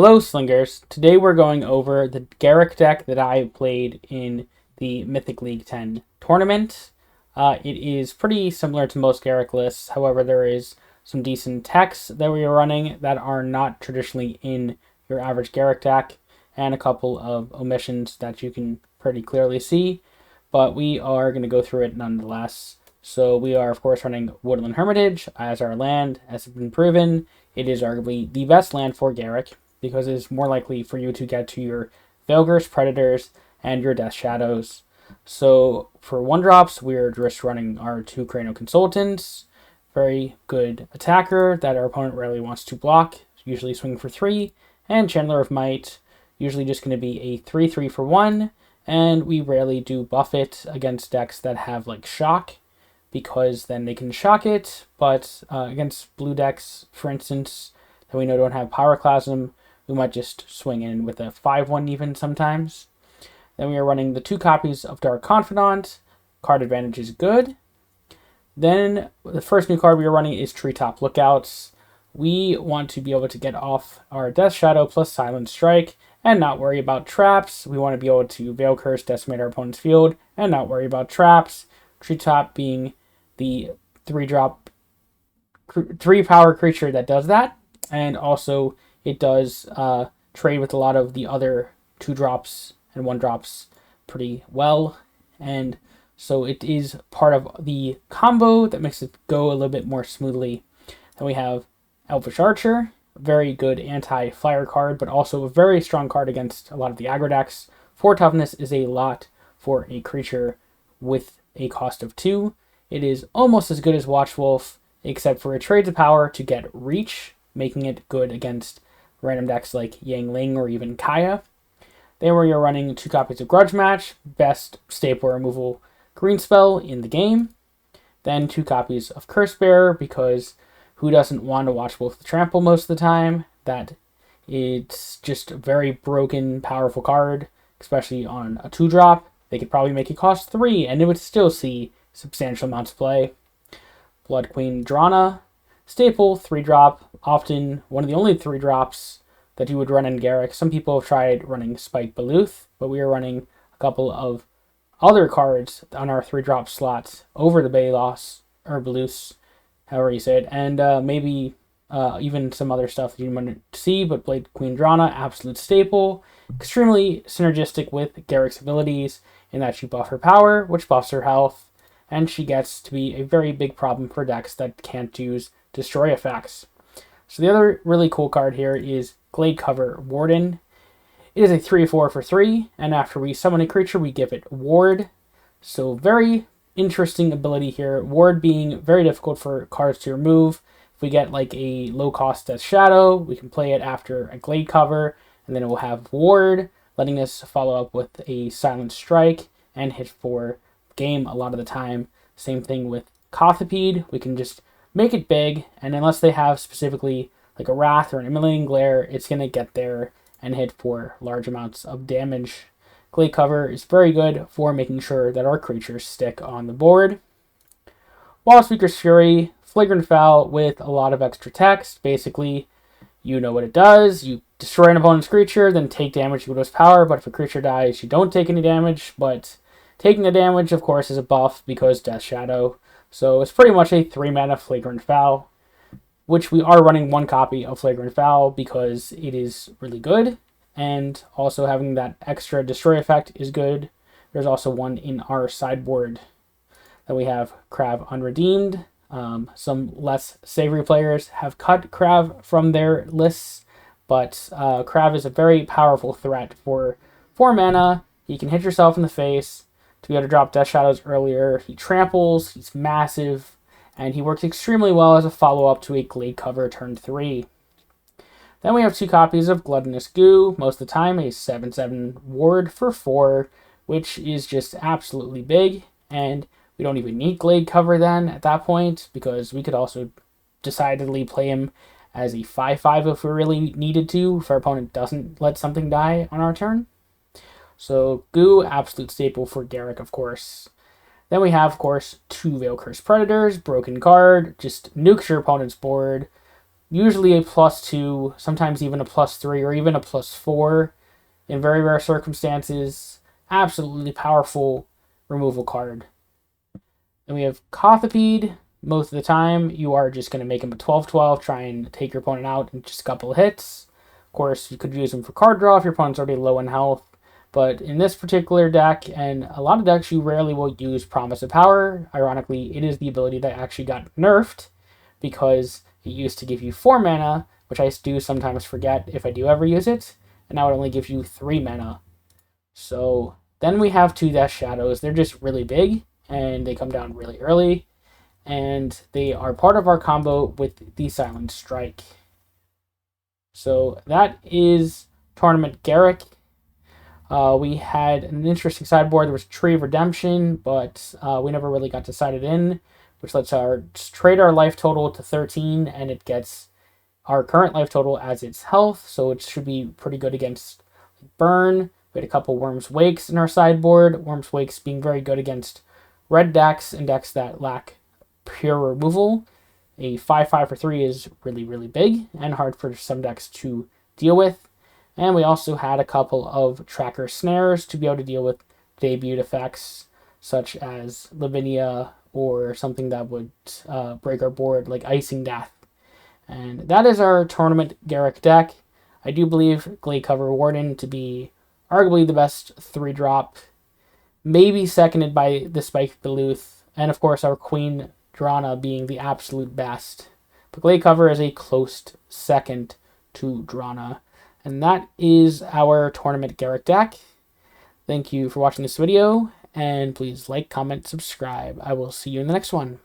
Hello Slingers, today we're going over the Garruk deck that I played in the Mythic League 10 tournament. It is pretty similar to most Garruk lists, however there is some decent techs that we are running that are not traditionally in your average Garruk deck, and a couple of omissions that you can pretty clearly see, but we are going to go through it nonetheless. So we are of course running Woodland Hermitage as our land. As has been proven, it is arguably the best land for Garruk, because it is more likely for you to get to your Veilgurst Predators and your Death Shadows. So for 1-drops, we're just running our 2 Cranial Consultants. Very good attacker that our opponent rarely wants to block, usually swing for 3. And Chandler of Might, usually just going to be a 3/3 for 1. And we rarely do buff it against decks that have like Shock, because then they can shock it. But against blue decks, for instance, that we know don't have Pyroclasm, we might just swing in with a 5/1 even sometimes. Then we are running the 2 copies of Dark Confidant. Card advantage is good. Then the first new card we are running is Treetop Lookouts. We want to be able to get off our Death Shadow plus Silent Strike and not worry about traps. We want to be able to Veil Curse, decimate our opponent's field, and not worry about traps. Treetop being the 3-drop 3-power creature that does that, and also it does trade with a lot of the other 2-drops and 1-drops pretty well, and so it is part of the combo that makes it go a little bit more smoothly. Then we have Elvish Archer, very good anti-fire card, but also a very strong card against a lot of the aggro decks. 4 toughness is a lot for a creature with a cost of 2. It is almost as good as Watchwolf, except for it trades the power to get reach, making it good against random decks like Yangling or even Kaya. Then we are running 2 copies of Grudge Match, best staple removal green spell in the game. Then 2 copies of Cursebearer, because who doesn't want to watch both the trample most of the time? That it's just a very broken, powerful card, especially on a 2-drop. They could probably make it cost 3, and it would still see substantial amounts of play. Blood Queen Drana, staple 3-drop, often one of the only 3-drops that you would run in Garruk. Some people have tried running Spike Baluth, but we are running a couple of other cards on our 3-drop slots over the Balos, or Baluths, however you say it, and maybe even some other stuff that you want to see, but Blade Queen Drana, absolute staple, extremely synergistic with Garruk's abilities in that she buffs her power, which buffs her health, and she gets to be a very big problem for decks that can't use destroy effects. So the other really cool card here is Gladecover Warden. It is a 3/4 for 3, and after we summon a creature, we give it Ward. So very interesting ability here. Ward being very difficult for cards to remove. If we get like a low-cost Death Shadow, we can play it after a Gladecover, and then it will have Ward, letting us follow up with a Silent Strike and hit for game a lot of the time. Same thing with Kothophed. We can just make it big, and unless they have specifically like a Wrath or an Immolating Glare, it's going to get there and hit for large amounts of damage. Gladecover is very good for making sure that our creatures stick on the board. Wildspeaker's Fury, Flagrant Foul with a lot of extra text. Basically, you know what it does. You destroy an opponent's creature, then take damage to its power, but if a creature dies, you don't take any damage, but taking the damage, of course, is a buff because Death Shadow. So it's pretty much a 3-mana Flagrant Foul, which we are running 1 copy of Flagrant Foul because it is really good, and also having that extra destroy effect is good. There's also one in our sideboard. Then we have Krav Unredeemed. Some less savory players have cut Krav from their lists, but Krav is a very powerful threat for 4 mana. He can hit yourself in the face to be able to drop Death Shadows earlier. He tramples, he's massive, and he works extremely well as a follow-up to a Gladecover turn 3. Then we have 2 copies of Gluttonous Goo, most of the time a 7/7 ward for 4, which is just absolutely big, and we don't even need Gladecover then at that point, because we could also decidedly play him as a 5/5 if we really needed to, if our opponent doesn't let something die on our turn. So Goo, absolute staple for Garruk, of course. Then we have, of course, 2 Veil Curse Predators, broken card, just nukes your opponent's board. usually a +2, sometimes even a +3, or even a +4 in very rare circumstances. Absolutely powerful removal card. Then we have Kothophed. Most of the time, you are just going to make him a 12/12, try and take your opponent out in just a couple of hits. Of course, you could use him for card draw if your opponent's already low in health. But in this particular deck, and a lot of decks, you rarely will use Promise of Power. Ironically, it is the ability that actually got nerfed because it used to give you 4 mana, which I do sometimes forget if I do ever use it. And now it only gives you 3 mana. So then we have 2 Death Shadows. They're just really big, and they come down really early. And they are part of our combo with the Silent Strike. So that is Tournament Garruk. We had an interesting sideboard. There was Tree of Redemption, but we never really got decided in, which lets us trade our life total to 13, and it gets our current life total as its health, so it should be pretty good against burn. We had a couple Worm's Wakes in our sideboard, Worm's Wakes being very good against red decks and decks that lack pure removal. A 5/5 for 3 is really, really big and hard for some decks to deal with. And we also had a couple of tracker snares to be able to deal with debuted effects, such as Lavinia or something that would break our board, like Icing Death. And that is our Tournament Garruk deck. I do believe Gladecover Warden to be arguably the best 3-drop, maybe seconded by the Spike Beluth, and of course our Queen Drana being the absolute best. But Gladecover is a close second to Drana. And that is our Tournament Garruk deck. Thank you for watching this video, and please like, comment, subscribe. I will see you in the next one.